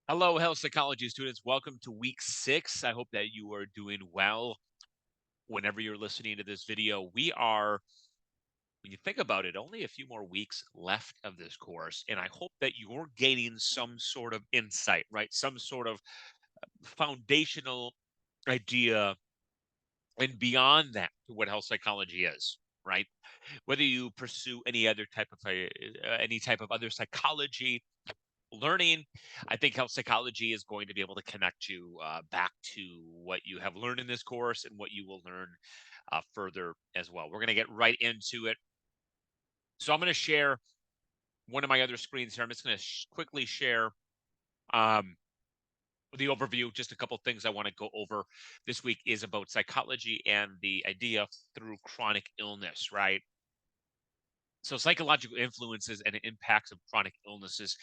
Hello, health psychology students. Welcome to week 6. I hope that you are doing well. Whenever you're listening to this video, when you think about it, only a few more weeks left of this course. And I hope that you're gaining some sort of insight, right? Some sort of foundational idea and beyond that to what health psychology is, right? Whether you pursue any type of other psychology learning, I think health psychology is going to be able to connect you back to what you have learned in this course and what you will learn further as well. We're going to get right into it. So I'm going to share one of my other screens here. I'm just going to quickly share um, the overview. Just a couple things I want to go over this week is about psychology and the idea through chronic illness, right? So psychological influences and impacts of chronic illnesses,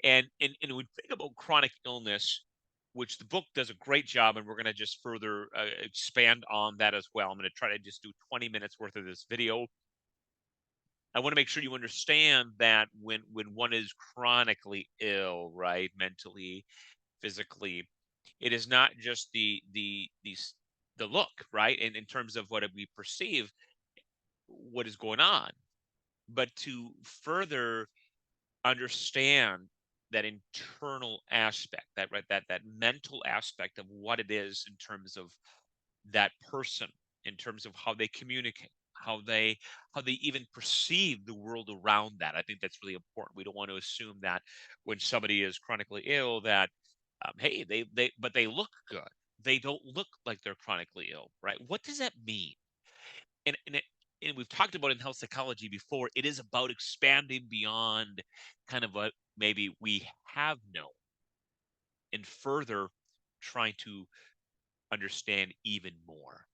and when we think about chronic illness, which the book does a great job, and we're going to just further expand on that as well. I'm going to try to just do 20 minutes worth of this video. I want to make sure you understand that when one is chronically ill, right, mentally, physically, it is not just the look, right, and in terms of what we perceive what is going on, but to further understand that internal aspect, that mental aspect of what it is in terms of that person, in terms of how they communicate, how they even perceive the world around that. I think that's really important. We don't want to assume that when somebody is chronically ill that hey, they look good. They don't look like they're chronically ill, right? What does that mean? And we've talked about in health psychology before, it is about expanding beyond kind of what maybe we have known and further trying to understand even more.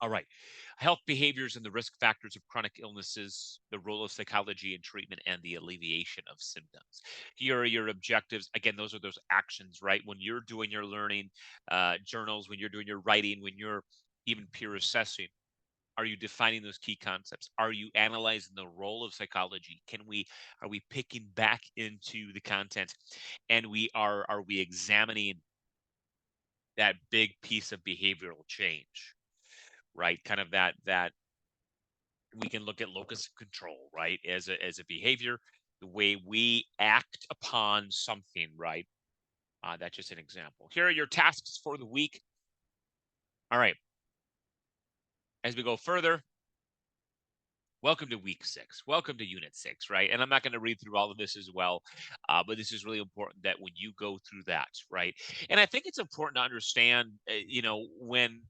All right. Health behaviors and the risk factors of chronic illnesses, the role of psychology in treatment, and the alleviation of symptoms. Here are your objectives. Again, those are those actions, right? When you're doing your learning journals, when you're doing your writing, when you're even peer assessing, are you defining those key concepts? Are you analyzing the role of psychology? Are we picking back into the content, and are we examining that big piece of behavioral change, right? Kind of that we can look at locus of control, right? As a behavior, the way we act upon something, right? That's just an example. Here are your tasks for the week. All right. As we go further, welcome to week 6. Welcome to unit 6, right? And I'm not going to read through all of this as well, but this is really important that when you go through that, right? And I think it's important to understand, when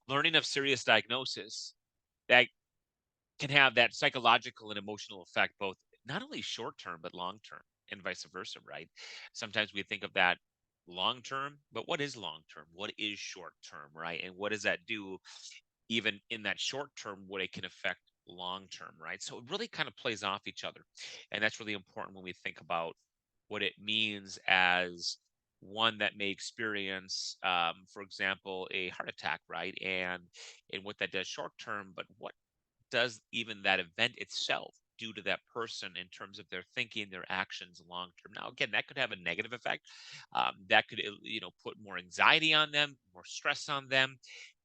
learning of serious diagnosis, that can have that psychological and emotional effect, both not only short term, but long term, and vice versa, right? Sometimes we think of that long term, but what is long term? What is short term, right? And what does that do even in that short term, what it can affect long term, right? So it really kind of plays off each other. And that's really important when we think about what it means as one that may experience, for example, a heart attack, right? And what that does short term, but what does even that event itself do to that person in terms of their thinking, their actions long term? Now, again, that could have a negative effect. That could, put more anxiety on them, more stress on them,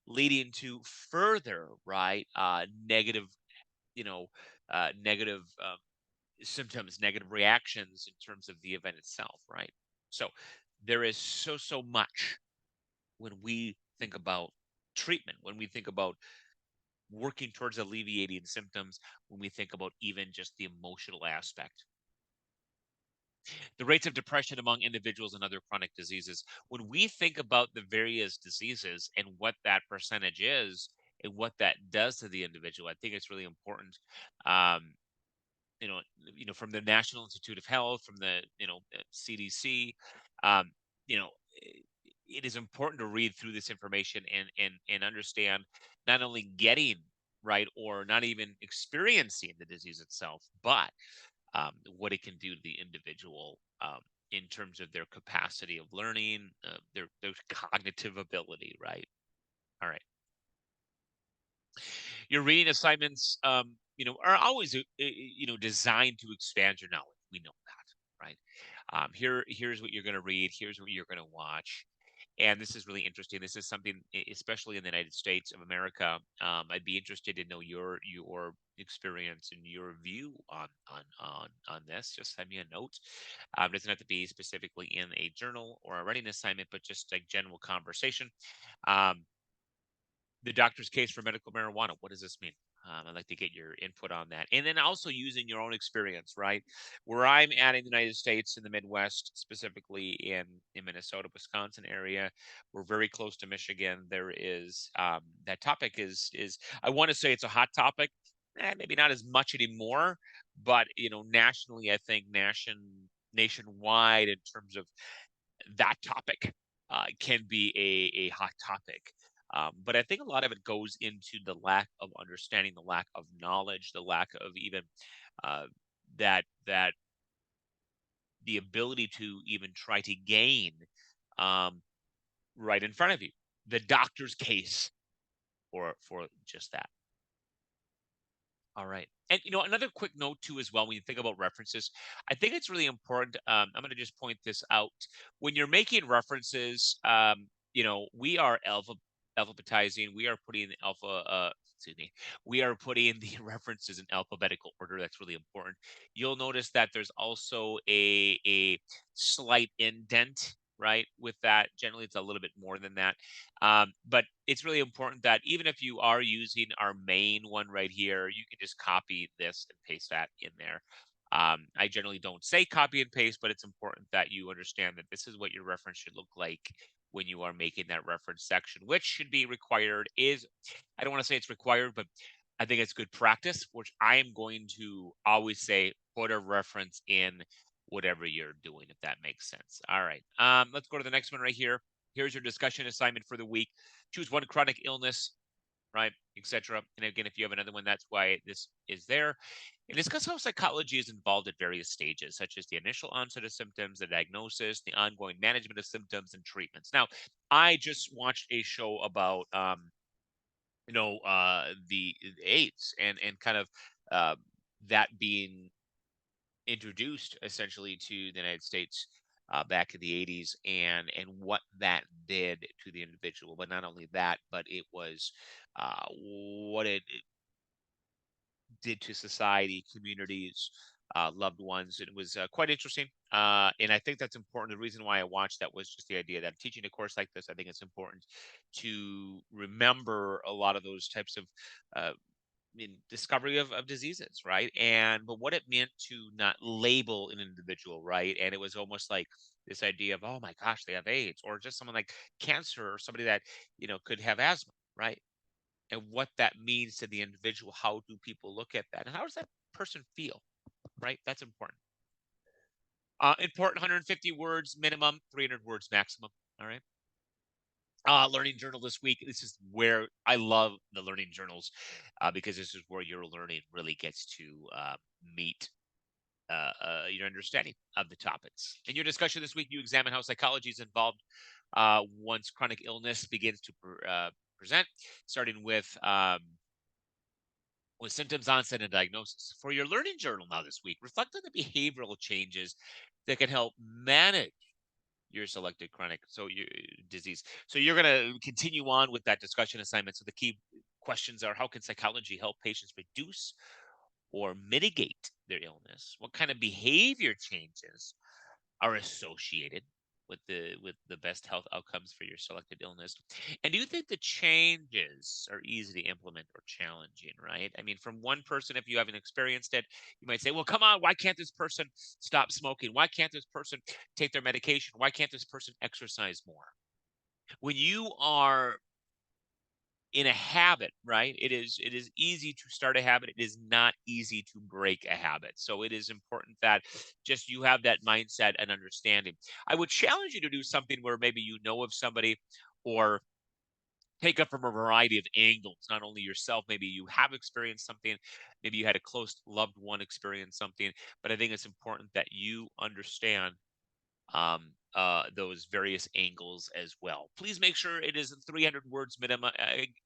leading to further, right, you know, negative symptoms, negative reactions in terms of the event itself, right? So there is so much when we think about treatment, when we think about working towards alleviating symptoms, when we think about even just the emotional aspect. The rates of depression among individuals and other chronic diseases. When we think about the various diseases and what that percentage is and what that does to the individual, I think it's really important. Um, from the National Institute of Health, from the CDC, um, you know, i- it is important to read through this information and understand not only getting right or not even experiencing the disease itself, but what it can do to the individual in terms of their capacity of learning, their cognitive ability, right? All right. Your reading assignments, are always, designed to expand your knowledge. We know that, right? Here's what you're going to read. Here's what you're going to watch. And this is really interesting. This is something, especially in the United States of America. I'd be interested to know your experience and your view on this. Just send me a note. It doesn't have to be specifically in a journal or a writing assignment, but just like general conversation. Um, the doctor's case for medical marijuana. What does this mean? I'd like to get your input on that. And then also using your own experience, right? Where I'm at in the United States, in the Midwest, specifically in Minnesota, Wisconsin area, we're very close to Michigan. There is that topic is I want to say it's a hot topic. Maybe not as much anymore, but nationally, I think nationwide in terms of that topic can be a hot topic. But I think a lot of it goes into the lack of understanding, the lack of knowledge, the lack of even uh, that the ability to even try to gain um, right in front of you the doctor's case for just that. All right. And another quick note too, as well, when you think about references, I think it's really important. I'm going to just point this out. When you're making references, we are alphabetizing. We are putting excuse me. We are putting the references in alphabetical order. That's really important. You'll notice that there's also a slight indent, right? With that, generally, it's a little bit more than that. But it's really important that even if you are using our main one right here, you can just copy this and paste that in there. I generally don't say copy and paste, but it's important that you understand that this is what your reference should look like when you are making that reference section, which should be required is, I don't want to say it's required, but I think it's good practice, which I am going to always say, put a reference in whatever you're doing, if that makes sense. All right. Let's go to the next one right here. Here's your discussion assignment for the week. Choose one chronic illness, right, etc. And again, if you have another one, that's why this is there. And discuss how psychology is involved at various stages, such as the initial onset of symptoms, the diagnosis, the ongoing management of symptoms, and treatments. Now, I just watched a show about, the AIDS and kind of uh, that being introduced essentially to the United States back in the 80s and what that did to the individual. But not only that, but it was what it did to society, communities, loved ones. It was quite interesting. And I think that's important. The reason why I watched that was just the idea that teaching a course like this, I think it's important to remember a lot of those types of discovery of diseases, right? And but what it meant to not label an individual, right? And it was almost like this idea of, oh my gosh, they have AIDS, or just someone like cancer, or somebody that could have asthma, right? And what that means to the individual. How do people look at that, and how does that person feel, right? That's important. Important 150 words minimum, 300 words maximum. All right. Learning journal this week. This is where I love the learning journals because this is where your learning really gets to meet your understanding of the topics. In your discussion this week, you examine how psychology is involved once chronic illness begins to present, starting with symptoms, onset, and diagnosis. For your learning journal now this week, reflect on the behavioral changes that can help manage your selected chronic disease. So you're going to continue on with that discussion assignment. So the key questions are: how can psychology help patients reduce or mitigate their illness? What kind of behavior changes are associated with the best health outcomes for your selected illness? And do you think the changes are easy to implement or challenging, right? I mean, from one person, if you haven't experienced it, you might say, well, come on, why can't this person stop smoking? Why can't this person take their medication? Why can't this person exercise more? When you are in a habit, right? It is easy to start a habit. It is not easy to break a habit. So it is important that just you have that mindset and understanding. I would challenge you to do something where maybe you know of somebody, or take up from a variety of angles, not only yourself, maybe you have experienced something, maybe you had a close loved one experience something, but I think it's important that you understand those various angles as well. Please make sure it is 300 words minimum.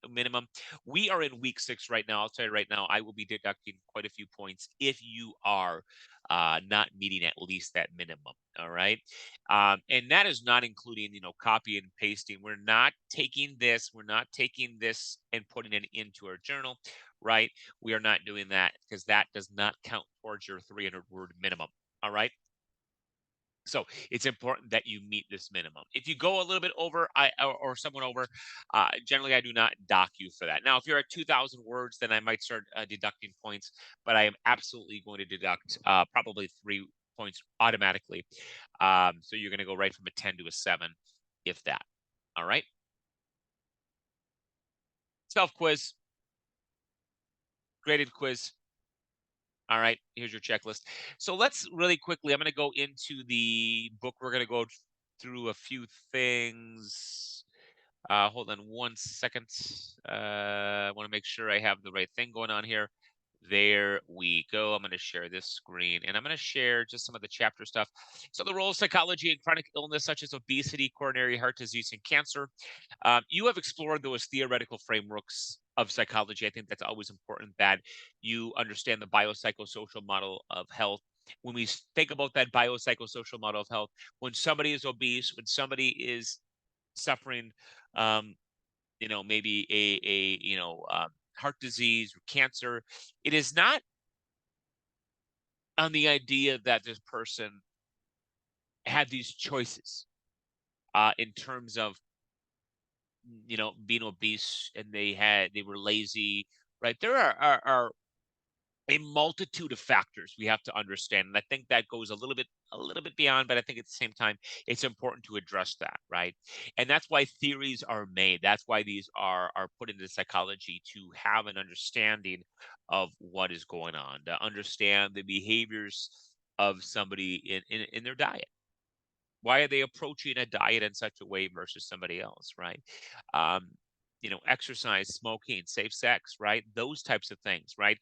Minimum. We are in week 6 right now. I'll tell you right now, I will be deducting quite a few points if you are not meeting at least that minimum. All right, and that is not including copy and pasting. We're not taking this. We're not taking this and putting it into our journal. Right, we are not doing that because that does not count towards your 300-word minimum. All right. So it's important that you meet this minimum. If you go a little bit over, or someone over, generally I do not dock you for that. Now, if you're at 2,000 words, then I might start deducting points, but I am absolutely going to deduct probably 3 points automatically. So you're going to go right from a 10 to a 7, if that. All right. Self quiz, graded quiz. All right, here's your checklist. So let's really quickly, I'm going to go into the book. We're going to go through a few things. Hold on 1 second. I want to make sure I have the right thing going on here. There we go. I'm going to share this screen and I'm going to share just some of the chapter stuff. So, the role of psychology in chronic illness such as obesity, coronary heart disease, and cancer. You have explored those theoretical frameworks of psychology. I think that's always important that you understand the biopsychosocial model of health. When we think about that biopsychosocial model of health, when somebody is obese, when somebody is suffering, um, maybe heart disease or cancer, it is not on the idea that this person had these choices in terms of being obese and they were lazy, right? There are a multitude of factors we have to understand, and I think that goes a little bit beyond, but I think at the same time it's important to address that, right? And that's why theories are made. That's why these are put into psychology, to have an understanding of what is going on, to understand the behaviors of somebody in their diet. Why are they approaching a diet in such a way versus somebody else, right? Um, exercise, smoking, safe sex, right? Those types of things, right?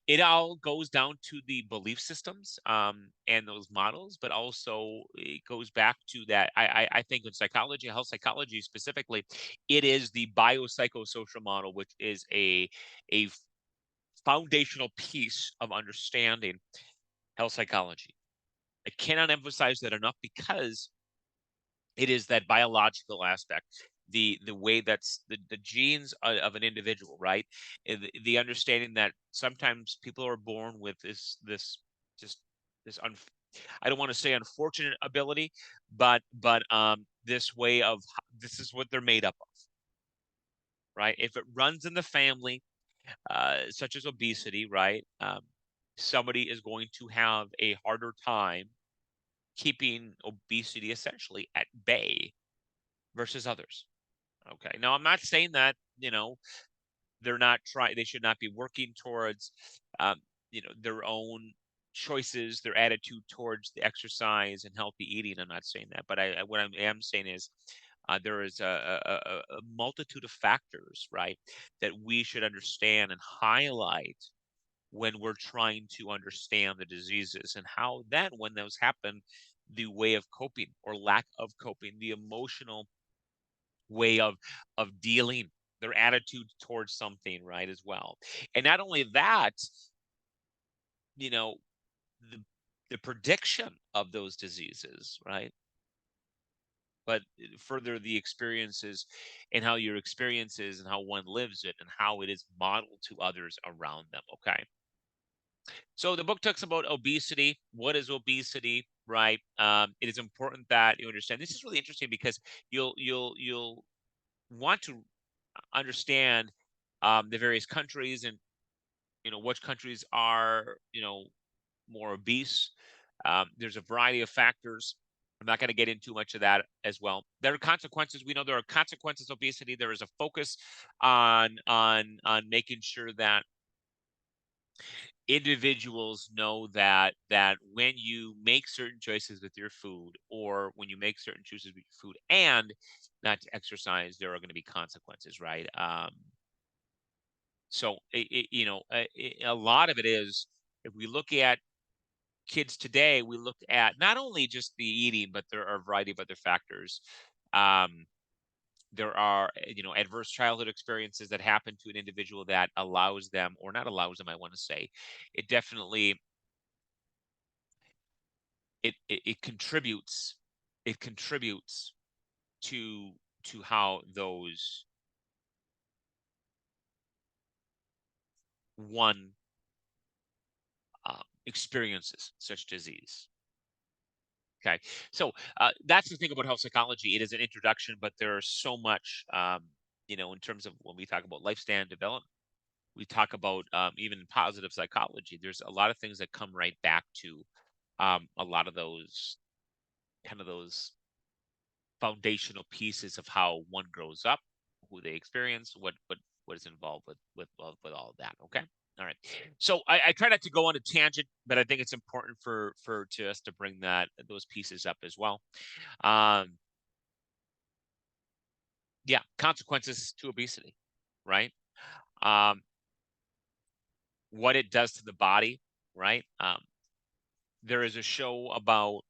It all goes down to the belief systems and those models, but also it goes back to that. I think in psychology, health psychology specifically, it is the biopsychosocial model, which is a foundational piece of understanding health psychology. I cannot emphasize that enough because it is that biological aspect, the way that's the genes of an individual, right? And the understanding that sometimes people are born with this just this I don't want to say unfortunate ability, but this way of this is what they're made up of, right? If it runs in the family, such as obesity, right? Somebody is going to have a harder time keeping obesity essentially at bay versus others. Okay. Now, I'm not saying that, they're not trying, they should not be working towards, um, their own choices, their attitude towards the exercise and healthy eating. I'm not saying that, but what I am saying is there is a multitude of factors, right, that we should understand and highlight when we're trying to understand the diseases and how then, when those happen, the way of coping or lack of coping, the emotional way of dealing, their attitude towards something, right, as well. And not only that, you know the the prediction of those diseases, right, but further the experiences and how your experiences and how one lives it and how it is modeled to others around them. Okay, so the book talks about obesity. What is obesity, right? It is important that you understand. This is really interesting because you'll want to understand the various countries and which countries are more obese. There's a variety of factors. I'm not going to get into much of that as well. There are consequences. We know there are consequences of obesity. There is a focus on making sure that individuals know that when you make certain choices with your food, or when you make certain choices with your food and not to exercise, there are going to be consequences, right? So a lot of it is, if we look at kids today, we look at not only just the eating, but there are a variety of other factors. Um, there are, adverse childhood experiences that happen to an individual that allows them, or not allows them, I want to say, it definitely it contributes, it contributes to how those one experiences such disease. Okay, so that's the thing about health psychology. It is an introduction, but there's so much, in terms of when we talk about lifespan development, we talk about even positive psychology. There's a lot of things that come right back to a lot of those kind of those foundational pieces of how one grows up, who they experience, what is involved with all of that. Okay. All right. So I try not to go on a tangent, but I think it's important for to us to bring those pieces up as well. Um, yeah, consequences to obesity, right? Um, what it does to the body, right? There is a show about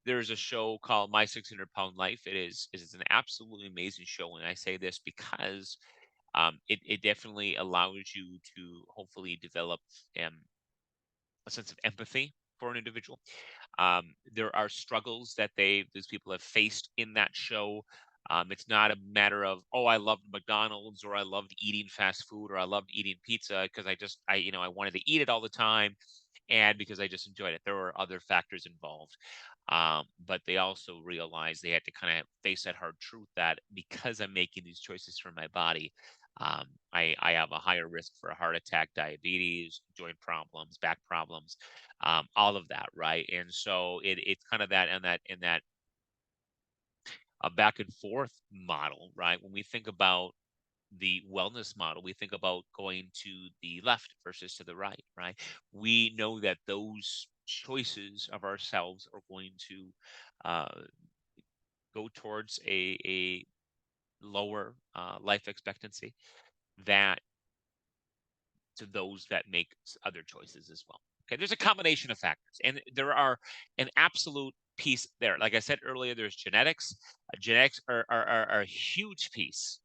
there's a show called My 600 Pound Life. It is an absolutely amazing show, and I say this because it definitely allows you to hopefully develop um, a sense of empathy for an individual. There are struggles that these people have faced in that show. It's not a matter of, oh, I loved McDonald's, or I loved eating fast food, or I loved eating pizza because I wanted to eat it all the time, and because I just enjoyed it. There were other factors involved. But they also realized they had to kind of face that hard truth that because I'm making these choices for my body, I have a higher risk for a heart attack, diabetes, joint problems, back problems, all of that, right? And so it's kind of that and that in that a back and forth model, right? When we think about the wellness model, we think about going to the left versus to the right, right? We know that those choices of ourselves are going to uh, go towards a lower life expectancy that to those that make other choices as well. Okay, there's a combination of factors, and there are an absolute piece there. Like I said earlier, there's genetics. Genetics are a huge piece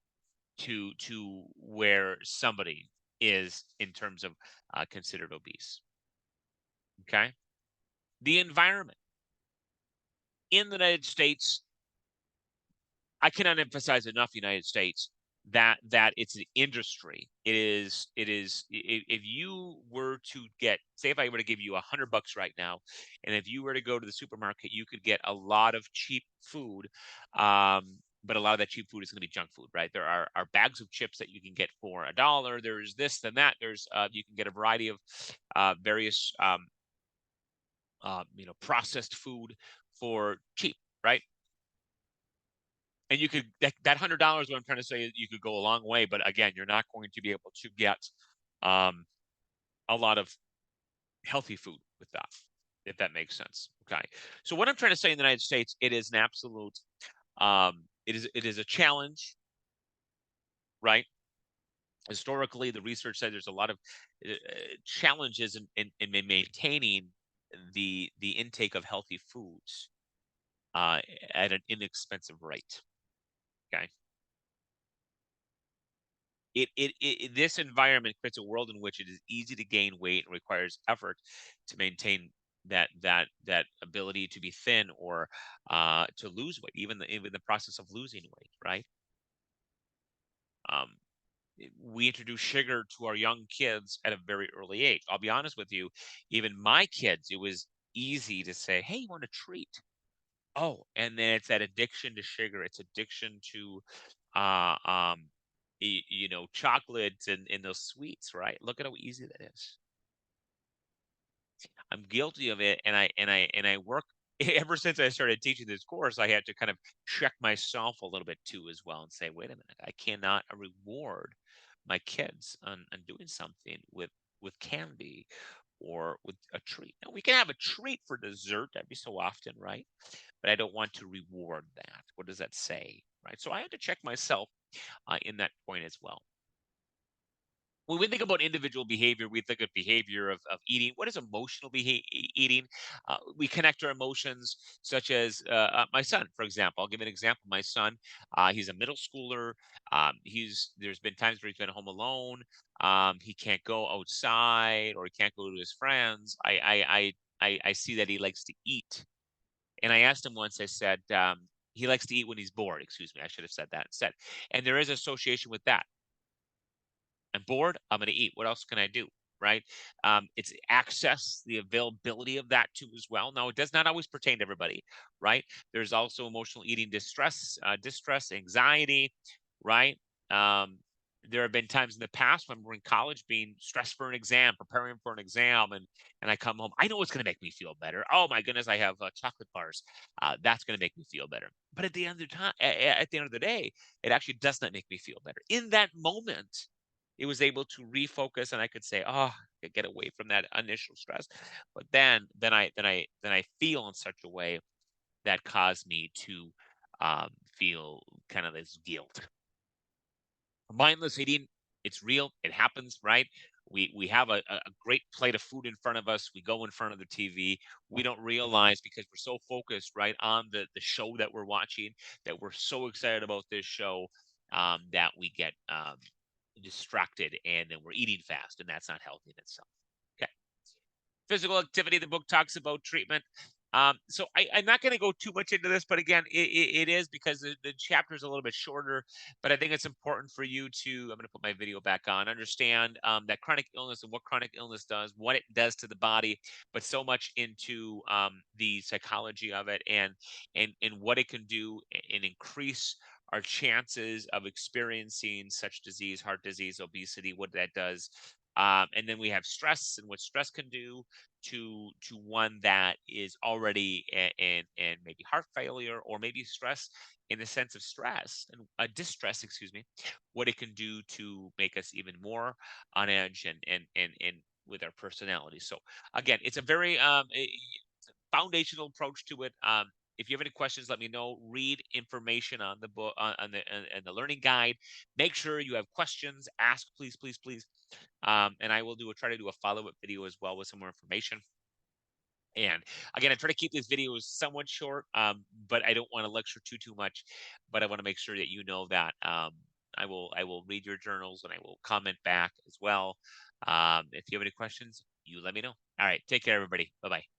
to where somebody is in terms of considered obese. Okay, the environment in the United States, I cannot emphasize enough United States that it's an industry. If you were to get, say if I were to give you $100 right now, and if you were to go to the supermarket, you could get a lot of cheap food. But a lot of that cheap food is going to be junk food, right? There are bags of chips that you can get for $1. There's this, then that. There's you can get a variety of various processed food for cheap, right? And you could that $100, what I'm trying to say is you could go a long way, but again, you're not going to be able to get um, a lot of healthy food with that, if that makes sense. Okay. So what I'm trying to say in the United States, it is an absolute it is a challenge, right? Historically, the research said there's a lot of challenges in maintaining the intake of healthy foods uh, at an inexpensive rate. Okay. This environment creates a world in which it is easy to gain weight and requires effort to maintain that ability to be thin or to lose weight, even the process of losing weight, right? Um, we introduce sugar to our young kids at a very early age. I'll be honest with you, even my kids, it was easy to say, "Hey, you want a treat?" Oh, and then it's that addiction to sugar. It's addiction to, chocolates and those sweets, right? Look at how easy that is. I'm guilty of it, and I work ever since I started teaching this course. I had to kind of check myself a little bit too as well and say, wait a minute, I cannot reward my kids on doing something with candy or with a treat. Now we can have a treat for dessert every so often, right? But I don't want to reward that. What does that say? Right. So I had to check myself in that point as well. when we think about individual behavior, we think of behavior of eating. What is emotional eating? We connect our emotions, such as my son, for example. I'll give an example. My son, he's a middle schooler. There's been times where he's been home alone. He can't go outside or he can't go to his friends. I see that he likes to eat, and I asked him once. I said he likes to eat when he's bored. Excuse me, I should have said that instead. And there is association with that. I'm bored. I'm going to eat. What else can I do? Right. It's access, the availability of that too as well. Now, it does not always pertain to everybody. Right. There's also emotional eating distress, anxiety. Right. Um, there have been times in the past when we're in college being stressed for an exam, preparing for an exam, and I come home. I know it's going to make me feel better. Oh my goodness, I have chocolate bars. That's going to make me feel better. But at the end of the time, at the end of the day, it actually does not make me feel better. In that moment, it was able to refocus and I could say, "Oh, I get away from that initial stress." But then I feel in such a way that caused me to feel kind of this guilt. Mindless eating, it's real. It happens, right? We have a great plate of food in front of us. We go in front of the TV. We don't realize because we're so focused, right, on the show that we're watching, that we're so excited about this show, that we get distracted and then we're eating fast, and that's not healthy in itself. Okay. Physical activity, the book talks about treatment. I'm not going to go too much into this, but again, it is because the chapter is a little bit shorter. But I think it's important for you to, I'm going to put my video back on, understand that chronic illness and what chronic illness does, what it does to the body, but so much into the psychology of it and what it can do and increase our chances of experiencing such disease, heart disease, obesity, what that does. And then we have stress and what stress can do to one that is already in maybe heart failure or maybe stress in the sense of stress and distress, excuse me, what it can do to make us even more on edge and with our personality. So again, it's a very foundational approach to it. If you have any questions, let me know. Read information on the book on the learning guide. Make sure you have questions. Ask, please, please, please. And I will try to do a follow up video as well with some more information. And again, I try to keep these videos somewhat short, but I don't want to lecture too much. But I want to make sure that you know that I will read your journals and I will comment back as well. If you have any questions, you let me know. All right, take care, everybody. Bye bye.